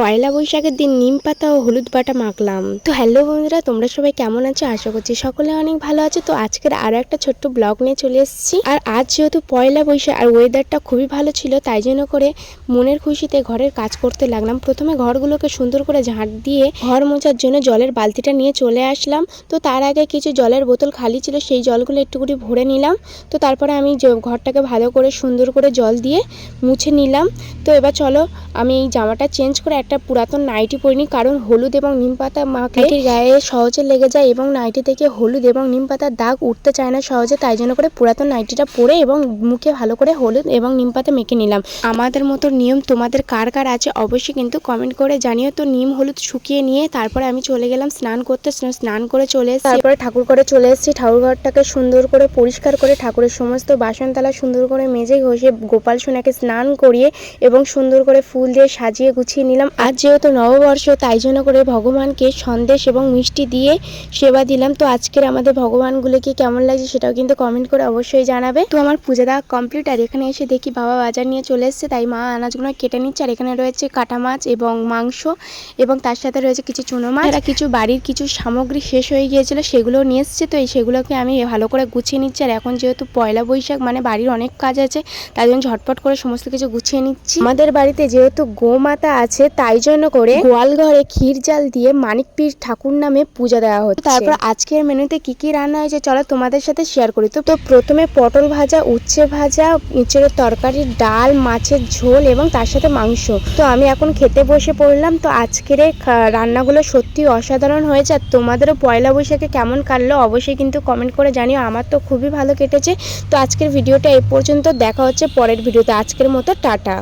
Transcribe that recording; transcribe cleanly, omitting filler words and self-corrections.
পয়লা বৈশাখের দিন নিম পাতা ও হলুদ বাটা মাখলাম। তো হ্যালো বন্ধুরা, তোমরা সবাই কেমন আছো? আশা করছি সকলে অনেক ভালো আছে। তো আজকের আরো একটা ছোট্ট ব্লগ নিয়ে চলে এসেছি। আর আজ যেহেতু পয়লা বৈশাখ আর ওয়েদারটা খুবই ভালো ছিল, তাই জন্য করে মনের খুশিতে ঘরের কাজ করতে লাগলাম। প্রথমে ঘরগুলোকে সুন্দর করে ঝাঁট দিয়ে ঘর মোছার জন্য জলের বালতিটা নিয়ে চলে আসলাম। তো তার আগে কিছু জলের বোতল খালি ছিল, সেই জলগুলো একটু করে ভরে নিলাম। তো তারপরে আমি ঘরটাকে ভালো করে সুন্দর করে জল দিয়ে মুছে নিলাম। তো এবার চলো আমি এই জামাটা চেঞ্জ করে একটা পুরাতন নাইটি পরিনি, কারণ হলুদ এবং নিম পাতা মাখলে গায়ে সহজে লেগে যায় এবং নাইটি থেকে হলুদ এবং নিম পাতার দাগ উঠতে চায় না সহজে। তাই জন্য করে পুরাতন নাইটিটা পরে এবং মুখে ভালো করে হলুদ এবং নিম পাতা মেখে নিলাম। আমাদের মতো নিয়ম তোমাদের কার কার আছে অবশ্যই কিন্তু কমেন্ট করে জানিও। তো নিম হলুদ শুকিয়ে নিয়ে তারপরে আমি চলে গেলাম স্নান করতে। স্নান করে চলে এসেছি, তারপরে ঠাকুর ঘরে চলে এসেছি। ঠাকুর ঘরটাকে সুন্দর করে পরিষ্কার করে ঠাকুরের সমস্ত বাসন থালা সুন্দর করে মেজে ঘষে গোপাল সোনাকে স্নান করিয়ে এবং সুন্দর করে ফুল দিয়ে সাজিয়ে গুছিয়ে নিলাম। আজ যেহেতু নববর্ষ, তাই জন্য করে ভগবানকে সন্দেশ এবং মিষ্টি দিয়ে সেবা দিলাম। তো আজকের আমাদের ভগবানগুলোকে কেমন লাগছে সেটাও কিন্তু কমেন্ট করে অবশ্যই জানাবে। তো আমার পূজা দেওয়া কমপ্লিট, আর এখানে এসে দেখি বাবা বাজার নিয়ে চলে এসেছে, তাই মা আনাজগুলো কেটে নিচ্ছে। আর এখানে রয়েছে কাটা মাছ এবং মাংস এবং তার সাথে রয়েছে কিছু চুনো মাছ। এরা কিছু বাড়ির কিছু সামগ্রী শেষ হয়ে গিয়েছিল, সেগুলো নিয়ে এসছে। তো সেগুলোকে আমি ভালো করে গুছিয়ে নিচ্ছি। আর এখন যেহেতু পয়লা বৈশাখ, মানে বাড়ির অনেক কাজ আছে, তাই জন্য ঝটপট করে সমস্ত কিছু গুছিয়ে নিচ্ছি। আমাদের বাড়িতে যেহেতু গোমাতা আছে, তাই জন্য করে গোয়াল ঘরে ক্ষীর জাল দিয়ে মানিক পীর ঠাকুর নামে পূজা দেওয়া হচ্ছে। তারপর আজকের মেনুতে কি কি রান্না হয়েছে চলো তোমাদের সাথে শেয়ার করি। তো প্রথমে পটল ভাজা, উচ্ছে ভাজা, ইঁচড়ের তরকারি, ডাল, মাছের ঝোল এবং তার সাথে মাংস। তো আমি এখন খেতে বসে পড়লাম। তো আজকের রান্নাগুলো সত্যি অসাধারণ হয়েছে। আর তোমাদেরও পয়লা বৈশাখে কেমন কাটলো অবশ্যই কিন্তু কমেন্ট করে জানিও। আমার তো খুবই ভালো কেটেছে। তো আজকের ভিডিওটা এই পর্যন্ত, দেখা হচ্ছে পরের ভিডিওতে। আজকের মতো টাটা।